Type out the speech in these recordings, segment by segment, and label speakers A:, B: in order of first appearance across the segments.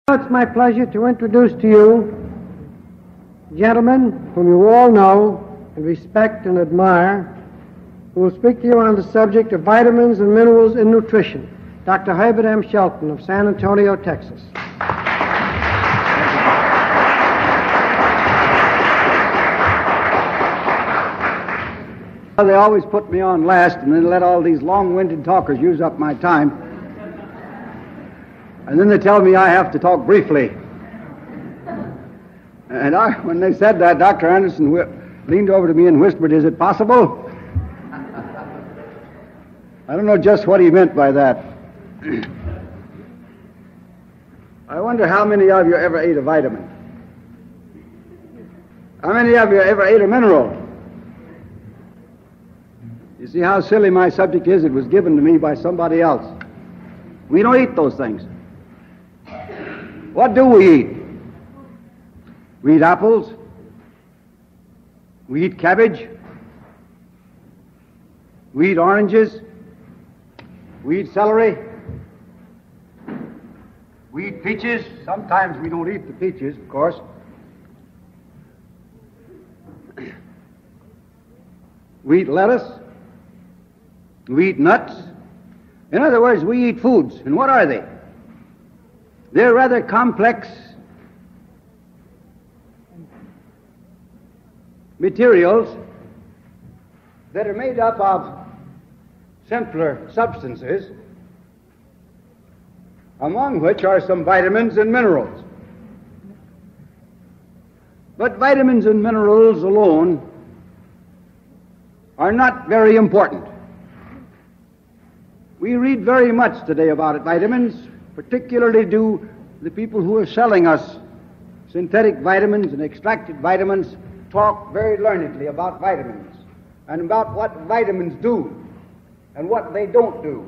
A: It's my pleasure to introduce to you gentlemen whom you all know and respect and admire, who will speak to you on the subject of vitamins and minerals in nutrition. Dr. Herbert M. Shelton of San Antonio, Texas.
B: They always put me on last and then let all these long-winded talkers use up my time. And then they tell me I have to talk briefly. And when they said that, Dr. Anderson leaned over to me and whispered, "Is it possible?" I don't know just what he meant by that. I wonder how many of you ever ate a vitamin? How many of you ever ate a mineral? You see how silly my subject is? It was given to me by somebody else. We don't eat those things. What do we eat? We eat apples. We eat cabbage. We eat oranges. We eat celery. We eat peaches. Sometimes we don't eat the peaches, of course. We eat lettuce. We eat nuts. In other words, we eat foods. And what are they? They're rather complex materials that are made up of simpler substances, among which are some vitamins and minerals. But vitamins and minerals alone are not very important. We read very much today about vitamins, particularly do the people who are selling us synthetic vitamins and extracted vitamins talk very learnedly about vitamins and about what vitamins do and what they don't do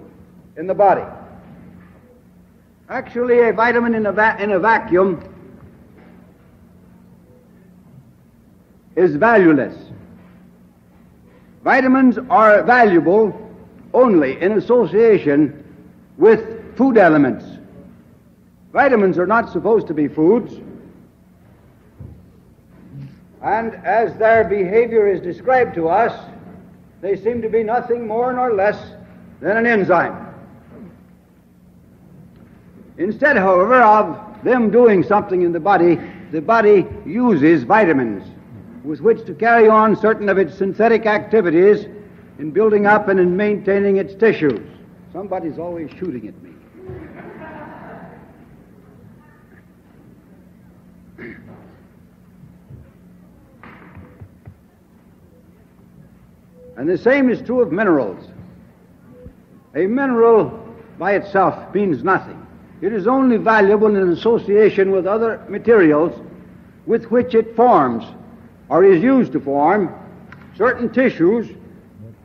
B: in the body. Actually, a vitamin in a vacuum is valueless. Vitamins are valuable only in association with food elements. Vitamins are not supposed to be foods, and as their behavior is described to us, they seem to be nothing more nor less than an enzyme. Instead, however, of them doing something in the body uses vitamins with which to carry on certain of its synthetic activities in building up and in maintaining its tissues. Somebody's always shooting at me. And the same is true of minerals. A mineral by itself means nothing. It is only valuable in association with other materials with which it forms or is used to form certain tissues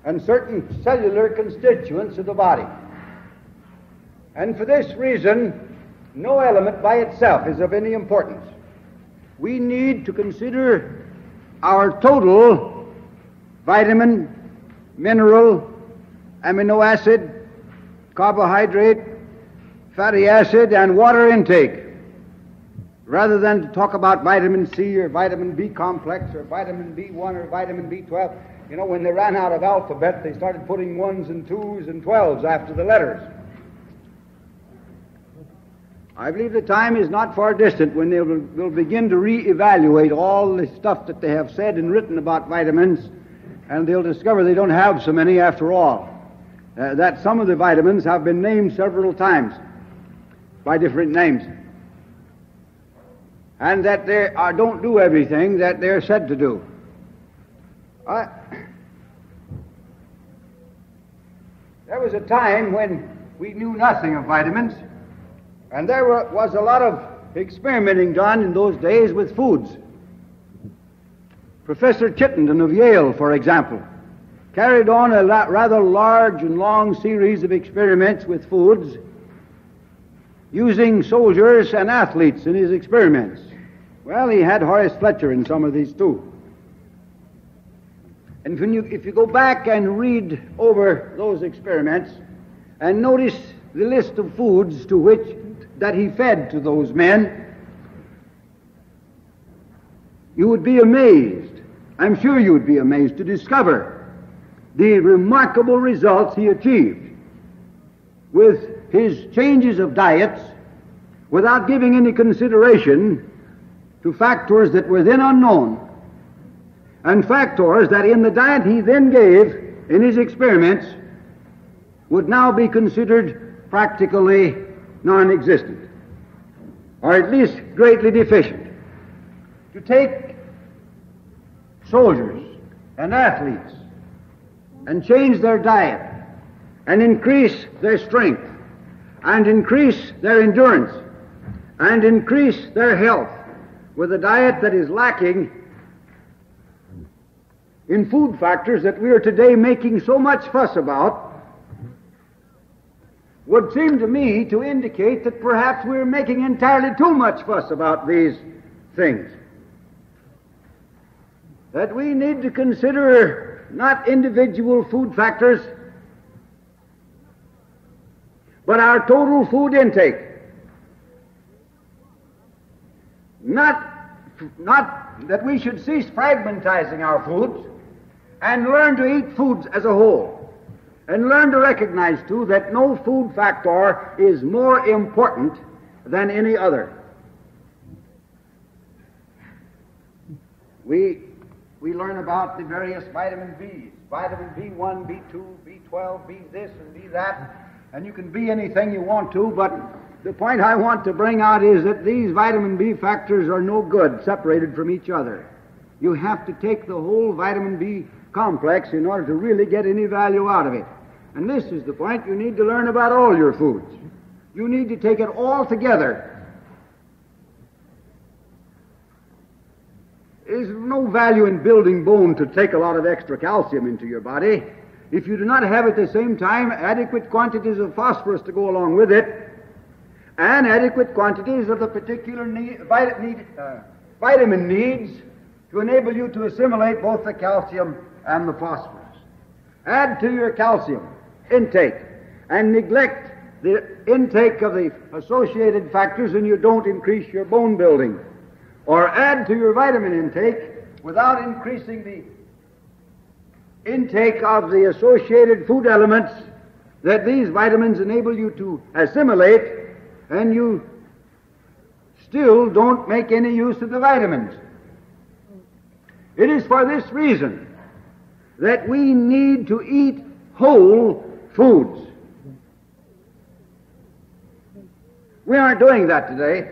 B: and certain cellular constituents of the body. And for this reason, no element by itself is of any importance. We need to consider our total vitamin, mineral, amino acid, carbohydrate, fatty acid, and water intake, rather than to talk about vitamin C or vitamin B complex or vitamin B1 or vitamin B12. You know, when they ran out of alphabet, they started putting 1s and 2s and 12s after the letters. I believe the time is not far distant when they will begin to re-evaluate all the stuff that they have said and written about vitamins, and they'll discover they don't have so many after all. That some of the vitamins have been named several times by different names, and that they don't do everything that they're said to do. There was a time when we knew nothing of vitamins, and there was a lot of experimenting done in those days with foods. Professor Chittenden of Yale, for example, carried on a rather large and long series of experiments with foods, using soldiers and athletes in his experiments. Well, he had Horace Fletcher in some of these too. And if you go back and read over those experiments and notice the list of foods to which that he fed to those men, you would be amazed, I'm sure you would be amazed to discover the remarkable results he achieved with his changes of diets without giving any consideration to factors that were then unknown, and factors that in the diet he then gave in his experiments would now be considered practically non-existent, or at least greatly deficient. To take soldiers and athletes and change their diet and increase their strength and increase their endurance and increase their health with a diet that is lacking in food factors that we are today making so much fuss about, would seem to me to indicate that perhaps we're making entirely too much fuss about these things. That we need to consider not individual food factors, but our total food intake. Not that we should cease fragmentizing our foods and learn to eat foods as a whole, and learn to recognize, too, that no food factor is more important than any other. We learn about the various vitamin Bs, vitamin B1, B2, B12, B this and B that, and you can be anything you want to, but the point I want to bring out is that these vitamin B factors are no good separated from each other. You have to take the whole vitamin B complex in order to really get any value out of it. And this is the point you need to learn about all your foods. You need to take it all together. There's no value in building bone to take a lot of extra calcium into your body if you do not have at the same time adequate quantities of phosphorus to go along with it, and adequate quantities of the particular vitamin needs to enable you to assimilate both the calcium and the phosphorus. Add to your calcium intake and neglect the intake of the associated factors, and you don't increase your bone building. Or add to your vitamin intake without increasing the intake of the associated food elements that these vitamins enable you to assimilate, and you still don't make any use of the vitamins. It is for this reason that we need to eat whole foods. We aren't doing that today.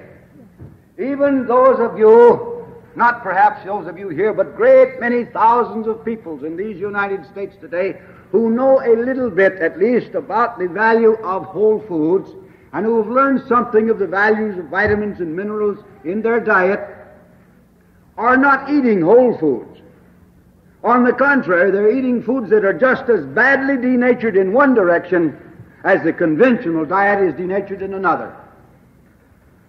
B: Even those of you, not perhaps those of you here, but great many thousands of people in these United States today who know a little bit at least about the value of whole foods and who have learned something of the values of vitamins and minerals in their diet are not eating whole foods. On the contrary, they're eating foods that are just as badly denatured in one direction as the conventional diet is denatured in another.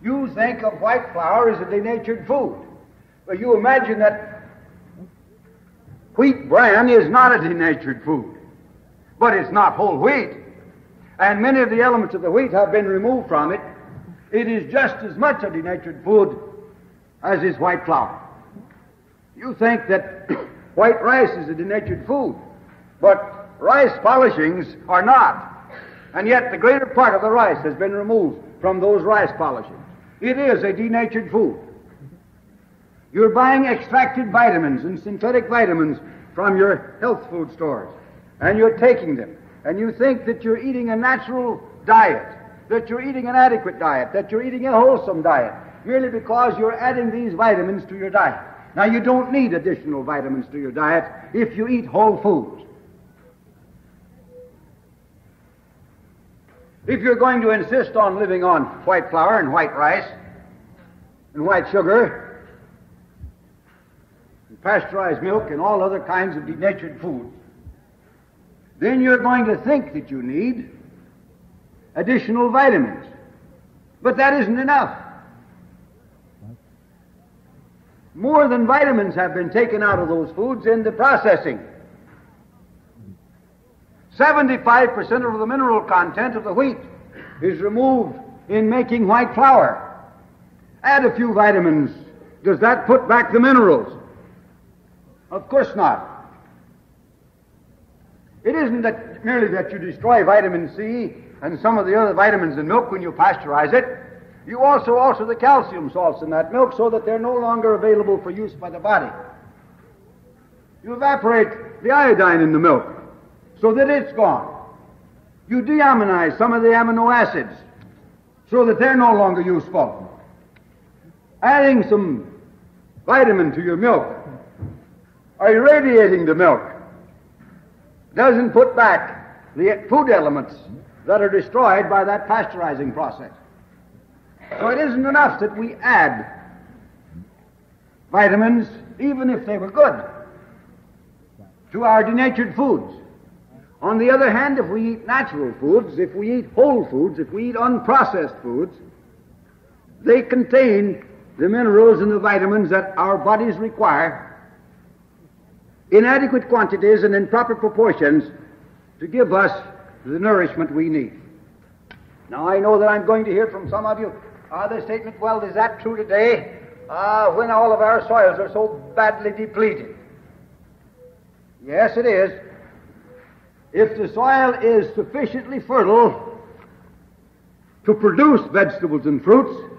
B: You think of white flour as a denatured food, but you imagine that wheat bran is not a denatured food, but it's not whole wheat, and many of the elements of the wheat have been removed from it. It is just as much a denatured food as is white flour. You think that white rice is a denatured food, but rice polishings are not, and yet the greater part of the rice has been removed from those rice polishings. It is a denatured food. You're buying extracted vitamins and synthetic vitamins from your health food stores, and you're taking them, and you think that you're eating a natural diet, that you're eating an adequate diet, that you're eating a wholesome diet, merely because you're adding these vitamins to your diet. Now, you don't need additional vitamins to your diet if you eat whole foods. If you're going to insist on living on white flour and white rice and white sugar and pasteurized milk and all other kinds of denatured foods, then you're going to think that you need additional vitamins. But that isn't enough. More than vitamins have been taken out of those foods in the processing. 75% of the mineral content of the wheat is removed in making white flour. Add a few vitamins. Does that put back the minerals? Of course not. It isn't that merely that you destroy vitamin C and some of the other vitamins in milk when you pasteurize it. You also alter the calcium salts in that milk so that they're no longer available for use by the body. You evaporate the iodine in the milk so that it's gone. You deammonize some of the amino acids so that they're no longer useful. Adding some vitamin to your milk or irradiating the milk doesn't put back the food elements that are destroyed by that pasteurizing process. So it isn't enough that we add vitamins, even if they were good, to our denatured foods. On the other hand, if we eat natural foods, if we eat whole foods, if we eat unprocessed foods, they contain the minerals and the vitamins that our bodies require in adequate quantities and in proper proportions to give us the nourishment we need. Now, I know that I'm going to hear from some of you the statement, well, is that true today when all of our soils are so badly depleted? Yes, it is. If the soil is sufficiently fertile to produce vegetables and fruits,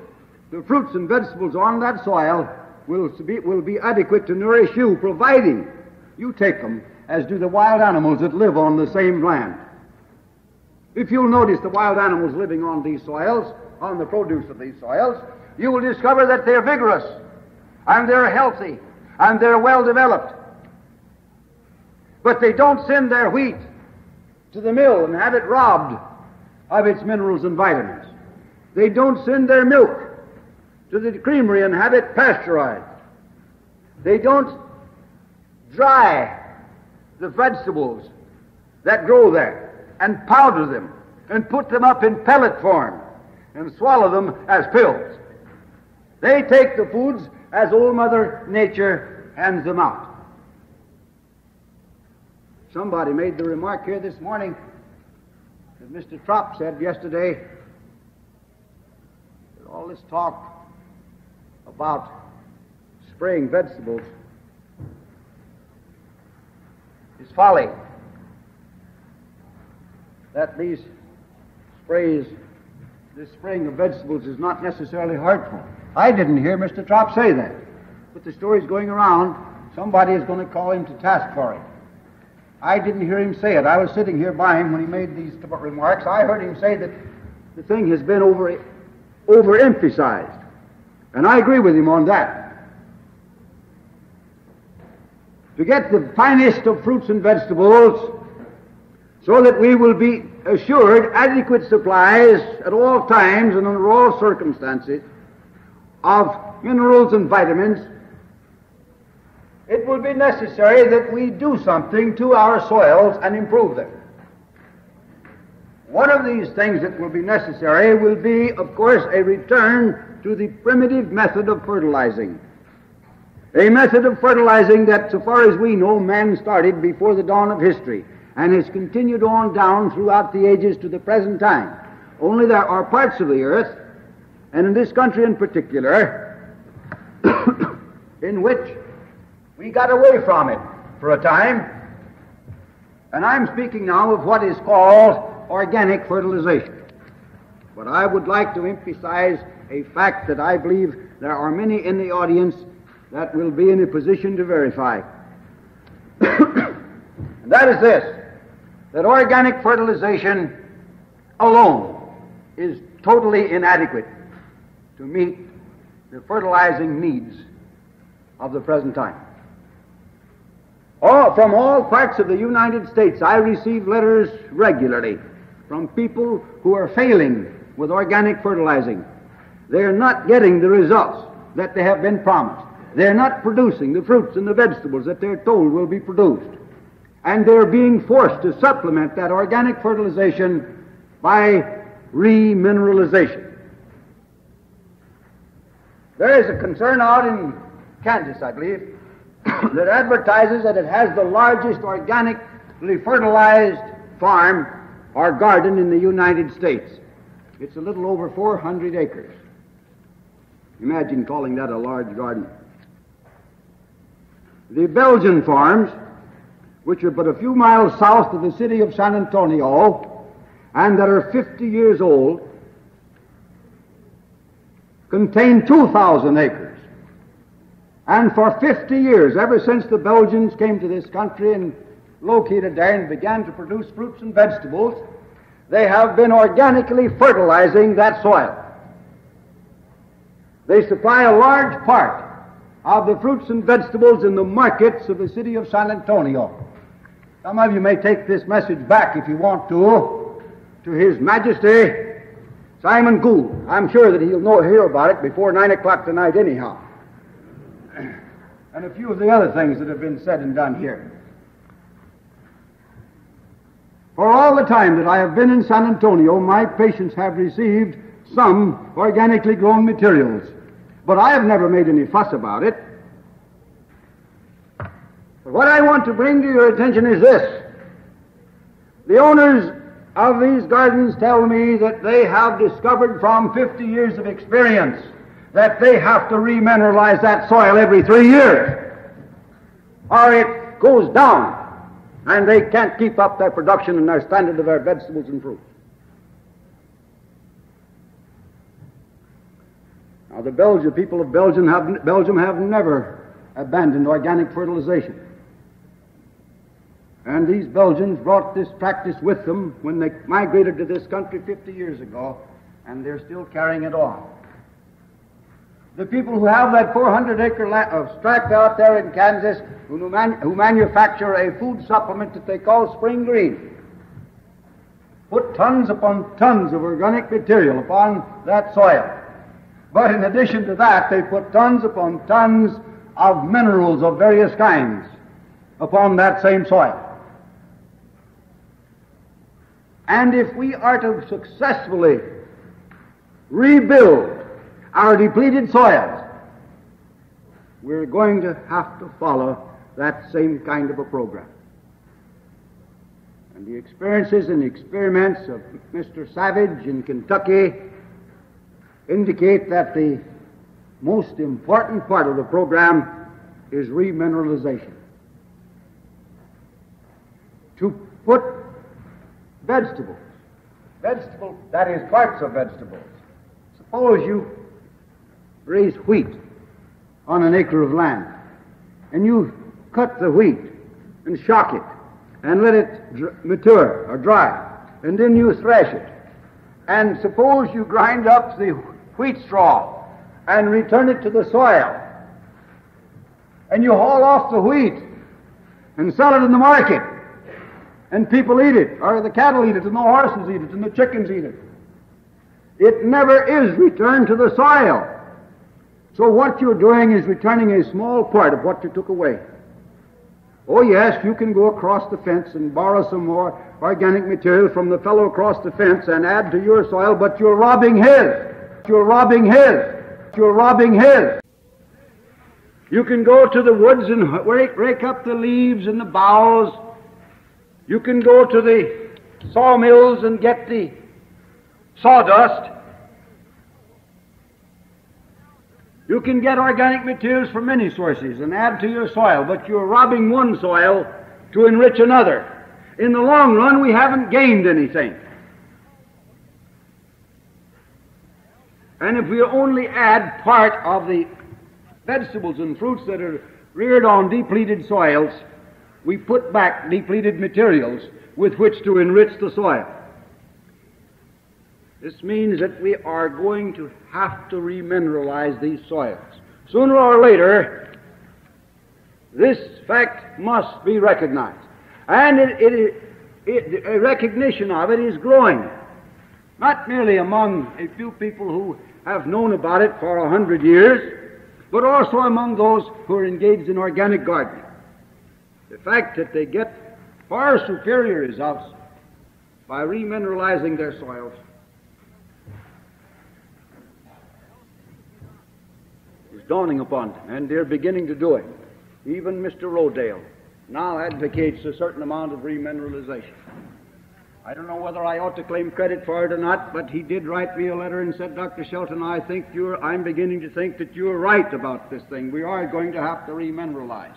B: the fruits and vegetables on that soil will be adequate to nourish you, providing you take them, as do the wild animals that live on the same land. If you'll notice the wild animals living on these soils, on the produce of these soils, you will discover that they're vigorous, and they're healthy, and they're well developed. But they don't send their wheat to the mill and have it robbed of its minerals and vitamins. They don't send their milk to the creamery and have it pasteurized. They don't dry the vegetables that grow there and powder them and put them up in pellet form and swallow them as pills. They take the foods as Old Mother Nature hands them out. Somebody made the remark here this morning that Mr. Trop said yesterday that all this talk about spraying vegetables is folly. That these sprays, this spraying of vegetables is not necessarily harmful. I didn't hear Mr. Trop say that, but the story's going around. Somebody is going to call him to task for it. I didn't hear him say it. I was sitting here by him when he made these remarks. I heard him say that the thing has been overemphasized, and I agree with him on that. To get the finest of fruits and vegetables so that we will be assured adequate supplies at all times and under all circumstances of minerals and vitamins, it will be necessary that we do something to our soils and improve them. One of these things that will be necessary will be, of course, a return to the primitive method of fertilizing. A method of fertilizing that, so far as we know, man started before the dawn of history and has continued on down throughout the ages to the present time. Only there are parts of the earth, and in this country in particular, in which we got away from it for a time, and I'm speaking now of what is called organic fertilization. But I would like to emphasize a fact that I believe there are many in the audience that will be in a position to verify. And that is this, that organic fertilization alone is totally inadequate to meet the fertilizing needs of the present time. From all parts of the United States, I receive letters regularly from people who are failing with organic fertilizing. They are not getting the results that they have been promised. They are not producing the fruits and the vegetables that they're told will be produced. And they're being forced to supplement that organic fertilization by remineralization. There is a concern out in Kansas, I believe, that advertises that it has the largest organically fertilized farm or garden in the United States. It's a little over 400 acres. Imagine calling that a large garden. The Belgian farms, which are but a few miles south of the city of San Antonio and that are 50 years old, contain 2,000 acres. And for 50 years, ever since the Belgians came to this country and located there and began to produce fruits and vegetables, they have been organically fertilizing that soil. They supply a large part of the fruits and vegetables in the markets of the city of San Antonio. Some of you may take this message back, if you want to His Majesty Simon Gould. I'm sure that he'll hear about it before 9 o'clock tonight anyhow. And a few of the other things that have been said and done here. For all the time that I have been in San Antonio, my patients have received some organically grown materials, but I have never made any fuss about it. But what I want to bring to your attention is this. The owners of these gardens tell me that they have discovered from 50 years of experience that they have to remineralize that soil every 3 years, or it goes down, and they can't keep up their production and their standard of their vegetables and fruits. Now, the people of Belgium have never abandoned organic fertilization. And these Belgians brought this practice with them when they migrated to this country 50 years ago, and they're still carrying it on. The people who have that 400-acre tract out there in Kansas who manufacture a food supplement that they call Spring Green put tons upon tons of organic material upon that soil. But in addition to that, they put tons upon tons of minerals of various kinds upon that same soil. And if we are to successfully rebuild our depleted soils, we're going to have to follow that same kind of a program. And the experiences and experiments of Mr. Savage in Kentucky indicate that the most important part of the program is remineralization. To put vegetables, that is, parts of vegetables. Suppose you raise wheat on an acre of land, and you cut the wheat and shock it and let it mature or dry, and then you thresh it. And suppose you grind up the wheat straw and return it to the soil, and you haul off the wheat and sell it in the market, and people eat it, or the cattle eat it, and the horses eat it, and the chickens eat it. It never is returned to the soil. So what you're doing is returning a small part of what you took away. Oh yes, you can go across the fence and borrow some more organic material from the fellow across the fence and add to your soil, but you're robbing his. You're robbing his. You're robbing his. You can go to the woods and rake up the leaves and the boughs. You can go to the sawmills and get the sawdust. You can get organic materials from many sources and add to your soil, but you're robbing one soil to enrich another. In the long run, we haven't gained anything. And if we only add part of the vegetables and fruits that are reared on depleted soils, we put back depleted materials with which to enrich the soil. This means that we are going to have to remineralize these soils. Sooner or later, this fact must be recognized. And a recognition of it is growing, not merely among a few people who have known about it for 100 years, but also among those who are engaged in organic gardening. The fact that they get far superior results by remineralizing their soils is dawning upon them, and they're beginning to do it. Even Mr. Rodale now advocates a certain amount of remineralization. I don't know whether I ought to claim credit for it or not, but he did write me a letter and said, Dr. Shelton, I'm beginning to think that you're right about this thing. We are going to have to remineralize.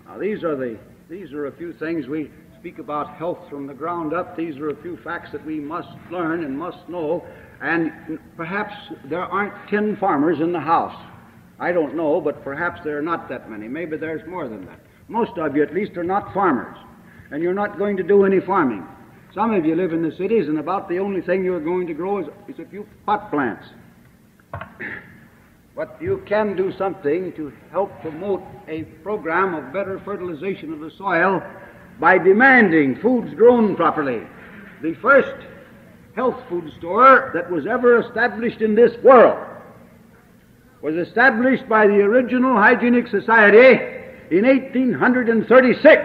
B: Now, these are a few things. We speak about health from the ground up. These are a few facts that we must learn and must know. And perhaps there aren't 10 farmers in the house. I don't know, but perhaps there are not that many. Maybe there's more than that. Most of you, at least, are not farmers, and you're not going to do any farming. Some of you live in the cities, and about the only thing you're going to grow is a few pot plants. But you can do something to help promote a program of better fertilization of the soil by demanding foods grown properly. The first health food store that was ever established in this world was established by the original Hygienic Society in 1836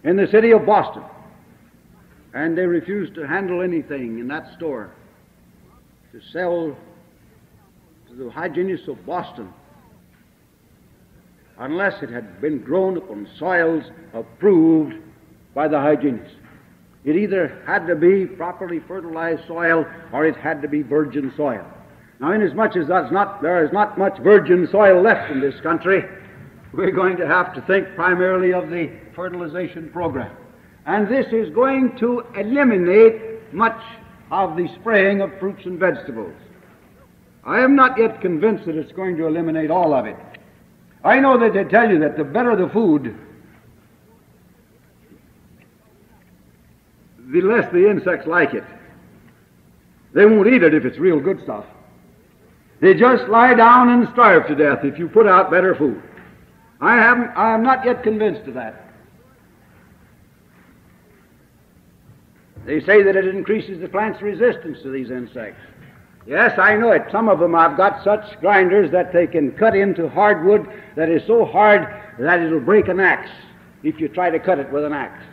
B: in the city of Boston. And they refused to handle anything in that store to sell to the hygienists of Boston unless it had been grown upon soils approved by the hygienists. It either had to be properly fertilized soil or it had to be virgin soil. Now, inasmuch as there is not much virgin soil left in this country, we're going to have to think primarily of the fertilization program. And this is going to eliminate much of the spraying of fruits and vegetables. I am not yet convinced that it's going to eliminate all of it. I know that they tell you that the better the food, the less the insects like it. They won't eat it if it's real good stuff. They just lie down and starve to death if you put out better food. I am not yet convinced of that. They say that it increases the plant's resistance to these insects. Yes, I know it. Some of them have got such grinders that they can cut into hardwood that is so hard that it'll break an axe if you try to cut it with an axe.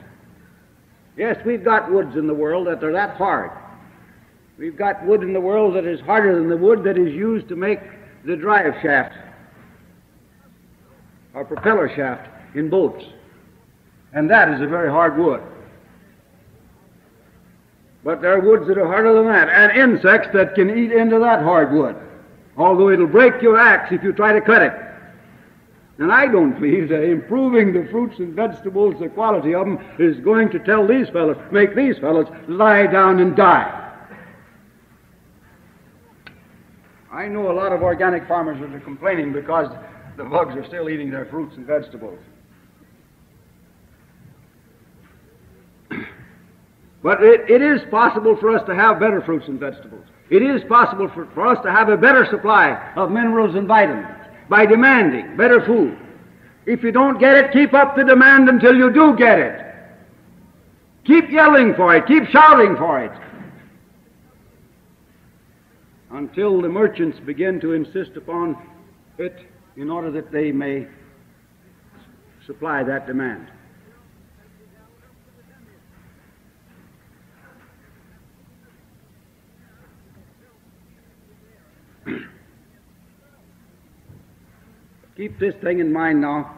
B: Yes, we've got woods in the world that are that hard. We've got wood in the world that is harder than the wood that is used to make the drive shaft or propeller shaft in boats. And that is a very hard wood. But there are woods that are harder than that, and insects that can eat into that hard wood, although it'll break your axe if you try to cut it. And I don't believe that improving the fruits and vegetables, the quality of them, is going to make these fellows lie down and die. I know a lot of organic farmers that are complaining because the bugs are still eating their fruits and vegetables. But it is possible for us to have better fruits and vegetables. It is possible for us to have a better supply of minerals and vitamins by demanding better food. If you don't get it, keep up the demand until you do get it. Keep yelling for it. Keep shouting for it. Until the merchants begin to insist upon it in order that they may supply that demand. Keep this thing in mind now,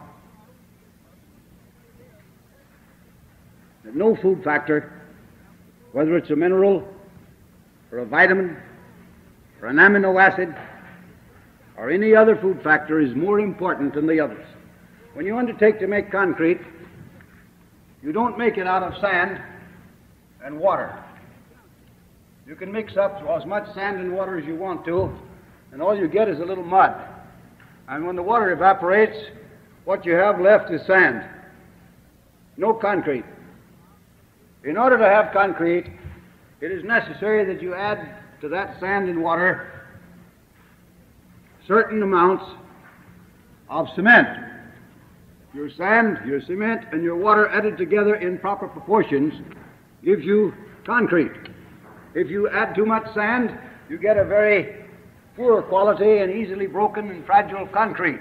B: that no food factor, whether it's a mineral or a vitamin or an amino acid or any other food factor, is more important than the others. When you undertake to make concrete, you don't make it out of sand and water. You can mix up as much sand and water as you want to, and all you get is a little mud. And when the water evaporates, what you have left is sand. No concrete. In order to have concrete, it is necessary that you add to that sand and water certain amounts of cement. Your sand, your cement, and your water added together in proper proportions gives you concrete. If you add too much sand, you get a very poor quality and easily broken and fragile concrete.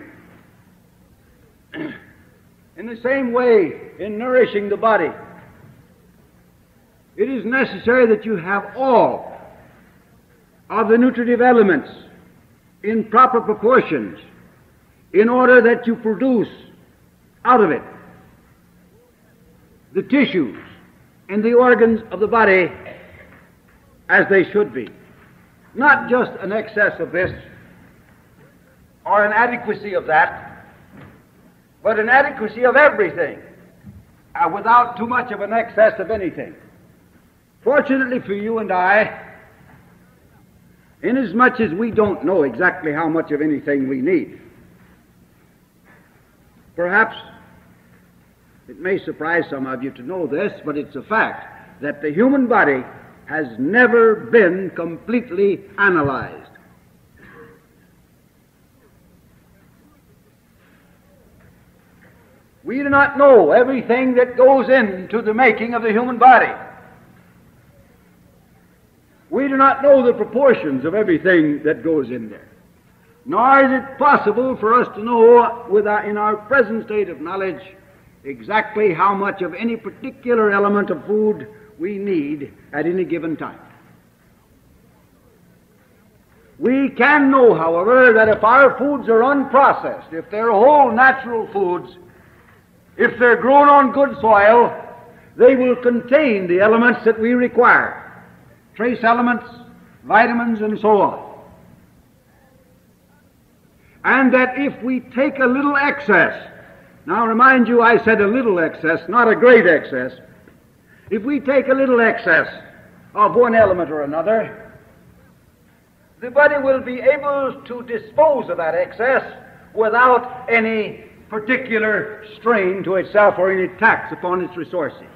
B: In the same way, in nourishing the body, it is necessary that you have all of the nutritive elements in proper proportions in order that you produce out of it the tissues and the organs of the body as they should be. Not just an excess of this or an adequacy of that, but an adequacy of everything, without too much of an excess of anything. Fortunately for you and I, inasmuch as we don't know exactly how much of anything we need, perhaps it may surprise some of you to know this, but it's a fact that the human body has never been completely analyzed. We do not know everything that goes into the making of the human body. We do not know the proportions of everything that goes in there. Nor is it possible for us to know, in our present state of knowledge, exactly how much of any particular element of food we need at any given time. We can know, however, that if our foods are unprocessed, if they're whole natural foods, if they're grown on good soil, they will contain the elements that we require. Trace elements, vitamins, and so on. And that if we take a little excess, now remind you I said a little excess, not a great excess. If we take a little excess of one element or another, the body will be able to dispose of that excess without any particular strain to itself or any tax upon its resources.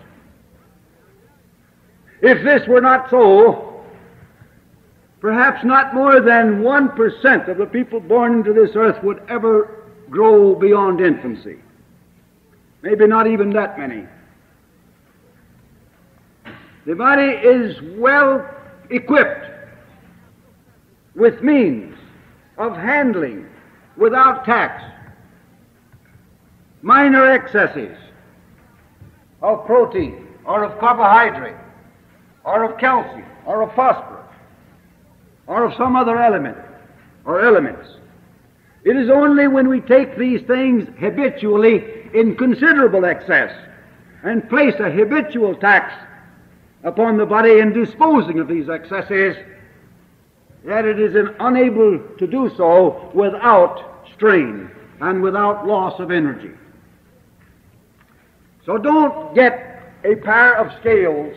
B: If this were not so, perhaps not more than 1% of the people born into this earth would ever grow beyond infancy. Maybe not even that many. The body is well equipped with means of handling without tax minor excesses of protein or of carbohydrate or of calcium or of phosphorus or of some other element or elements. It is only when we take these things habitually in considerable excess and place a habitual tax upon the body in disposing of these excesses that it is unable to do so without strain and without loss of energy. So don't get a pair of scales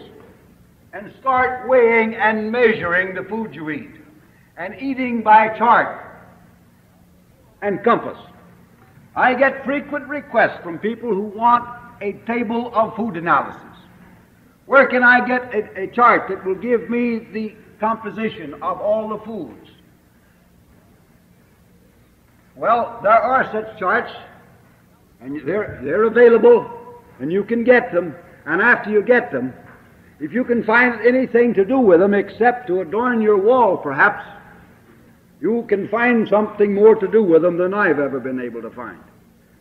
B: and start weighing and measuring the food you eat and eating by chart and compass. I get frequent requests from people who want a table of food analysis. Where can I get a chart that will give me the composition of all the foods? Well, there are such charts, and they're available, and you can get them. And after you get them, if you can find anything to do with them except to adorn your wall, perhaps, you can find something more to do with them than I've ever been able to find.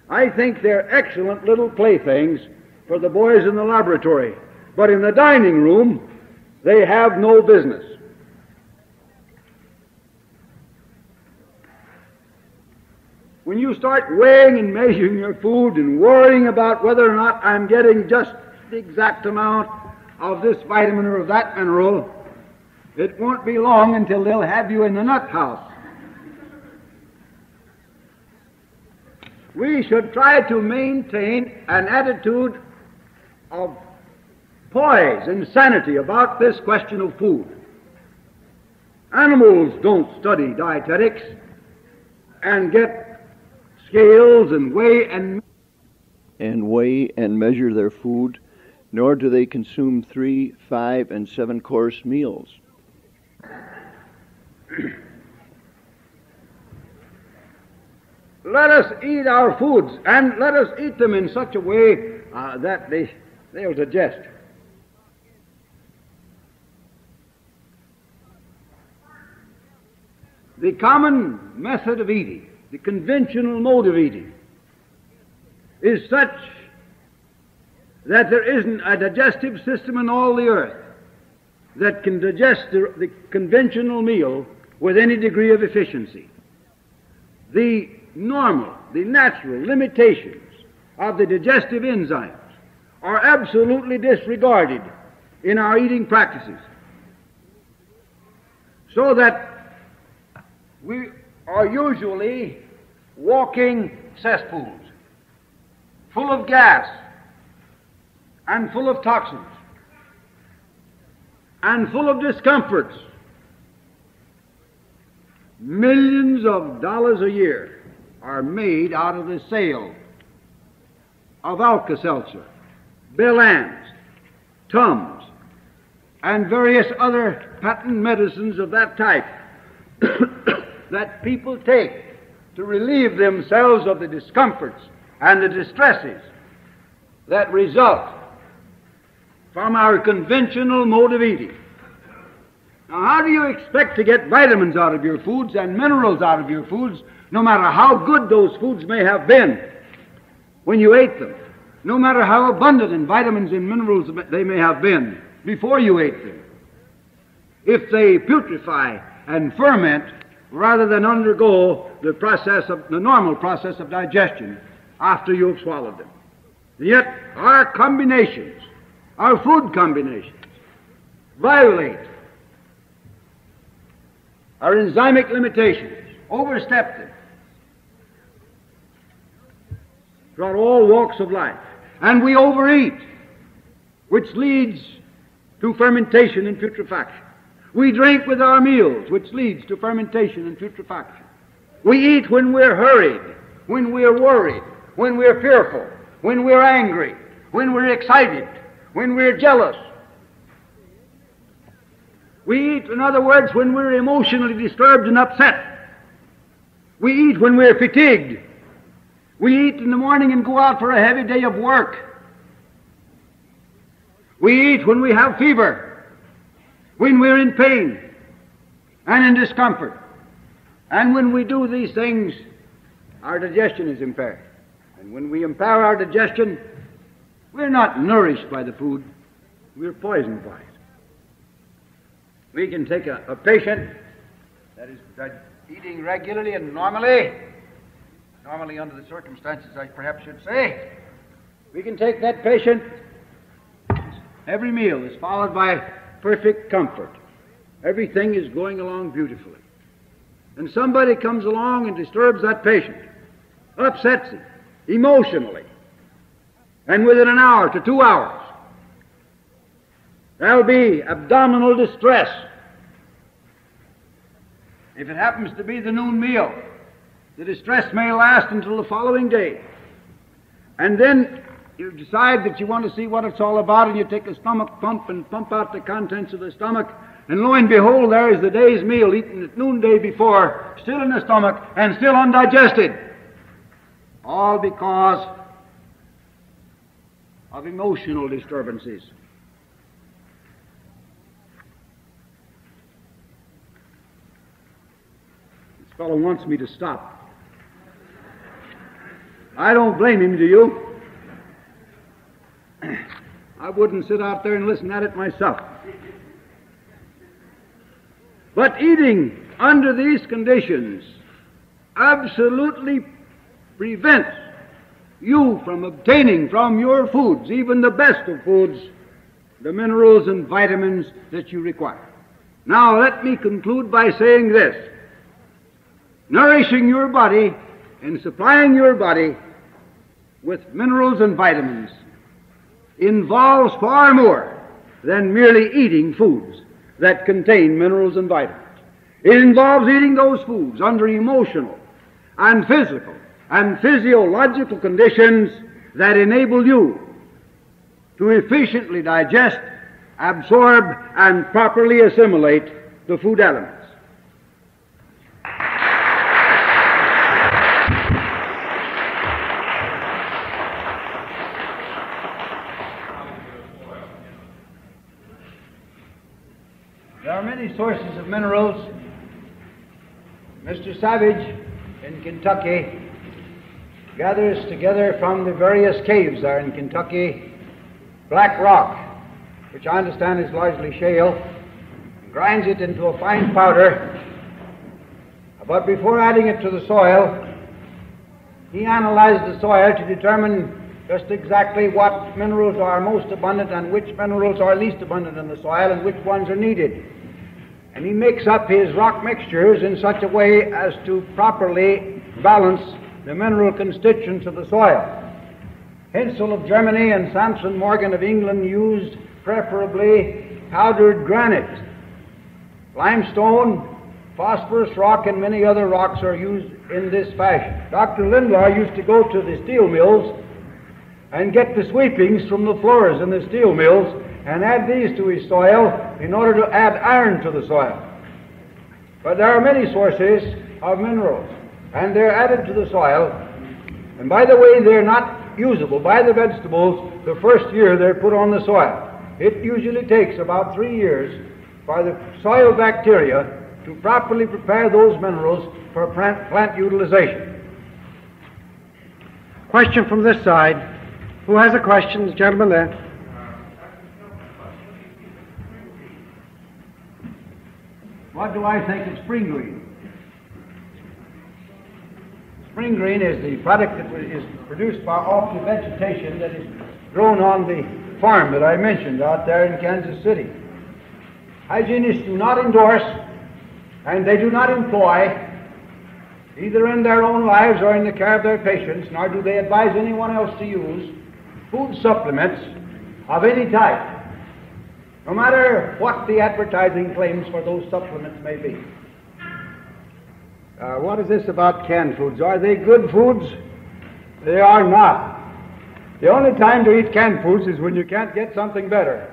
B: I think they're excellent little playthings for the boys in the laboratory, but in the dining room, they have no business. When you start weighing and measuring your food and worrying about whether or not I'm getting just the exact amount of this vitamin or of that mineral, it won't be long until they'll have you in the nut house. We should try to maintain an attitude of poise and sanity about this question of food. Animals don't study dietetics and get scales and weigh and measure their food, nor do they consume 3, 5, and 7-course meals. Let us eat our foods, and let us eat them in such a way that they'll digest. The common method of eating, the conventional mode of eating, is such that there isn't a digestive system in all the earth that can digest the conventional meal with any degree of efficiency. The normal, the natural limitations of the digestive enzymes are absolutely disregarded in our eating practices, so that we are usually walking cesspools full of gas and full of toxins and full of discomforts. Millions of dollars a year are made out of the sale of Alka-Seltzer, Belans, Tums, and various other patent medicines of that type that people take to relieve themselves of the discomforts and the distresses that result from our conventional mode of eating. Now, how do you expect to get vitamins out of your foods and minerals out of your foods, no matter how good those foods may have been when you ate them, no matter how abundant in vitamins and minerals they may have been before you ate them, if they putrefy and ferment rather than undergo the normal process of digestion after you've swallowed them? And yet, our combinations, our food combinations, violate our enzymic limitations, overstep them throughout all walks of life. And we overeat, which leads to fermentation and putrefaction. We drink with our meals, which leads to fermentation and putrefaction. We eat when we're hurried, when we're worried, when we're fearful, when we're angry, when we're excited, when we're jealous. We eat, in other words, when we're emotionally disturbed and upset. We eat when we're fatigued. We eat in the morning and go out for a heavy day of work. We eat when we have fever, when we're in pain and in discomfort. And when we do these things, our digestion is impaired. And when we impair our digestion, we're not nourished by the food, we're poisoned by it. We can take a patient that is eating regularly and normally under the circumstances, I perhaps should say, we can take that patient, every meal is followed by perfect comfort. Everything is going along beautifully. And somebody comes along and disturbs that patient, upsets him emotionally, and within an hour to 2 hours, there'll be abdominal distress. If it happens to be the noon meal, the distress may last until the following day. And then you decide that you want to see what it's all about, and you take a stomach pump and pump out the contents of the stomach, and lo and behold, there is the day's meal eaten at noonday before, still in the stomach and still undigested. All because of emotional disturbances. This fellow wants me to stop. I don't blame him, do you? I wouldn't sit out there and listen at it myself. But eating under these conditions absolutely prevents you from obtaining from your foods, even the best of foods, the minerals and vitamins that you require. Now let me conclude by saying this. Nourishing your body and supplying your body with minerals and vitamins involves far more than merely eating foods that contain minerals and vitamins. It involves eating those foods under emotional and physical and physiological conditions that enable you to efficiently digest, absorb, and properly assimilate the food elements. There are many sources of minerals. Mr. Savage in Kentucky gathers together from the various caves there in Kentucky black rock, which I understand is largely shale, and grinds it into a fine powder. But before adding it to the soil, he analyzed the soil to determine just exactly what minerals are most abundant and which minerals are least abundant in the soil and which ones are needed. And he makes up his rock mixtures in such a way as to properly balance the mineral constituents of the soil. Hensel of Germany and Samson Morgan of England used preferably powdered granite. Limestone, phosphorus rock, and many other rocks are used in this fashion. Dr. Lindlar used to go to the steel mills and get the sweepings from the floors in the steel mills and add these to his soil in order to add iron to the soil. But there are many sources of minerals, and they're added to the soil, and by the way, they're not usable by the vegetables the first year they're put on the soil. It usually takes about 3 years for the soil bacteria to properly prepare those minerals for plant utilization.
A: Question from this side. Who has a question? The gentleman there.
B: What do I think of spring green? Spring green is the product that is produced off the vegetation that is grown on the farm that I mentioned out there in Kansas City. Hygienists do not endorse and they do not employ, either in their own lives or in the care of their patients, nor do they advise anyone else to use food supplements of any type, no matter what the advertising claims for those supplements may be. What is this about canned foods? Are they good foods? They are not. The only time to eat canned foods is when you can't get something better.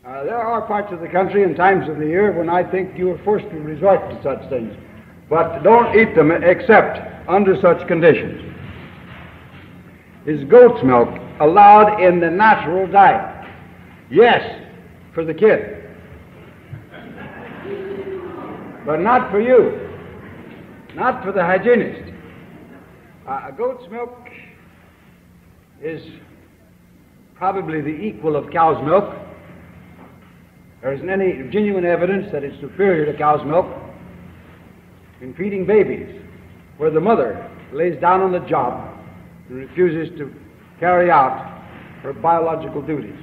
B: There are parts of the country and times of the year when I think you are forced to resort to such things. But don't eat them except under such conditions. Is goat's milk allowed in the natural diet? Yes, for the kid. But not for you. Not for the hygienist. Goat's milk is probably the equal of cow's milk. There isn't any genuine evidence that it's superior to cow's milk in feeding babies, where the mother lays down on the job and refuses to carry out her biological duties.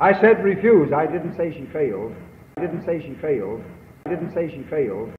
B: I said refuse. I didn't say she failed. I didn't say she failed. I didn't say she failed.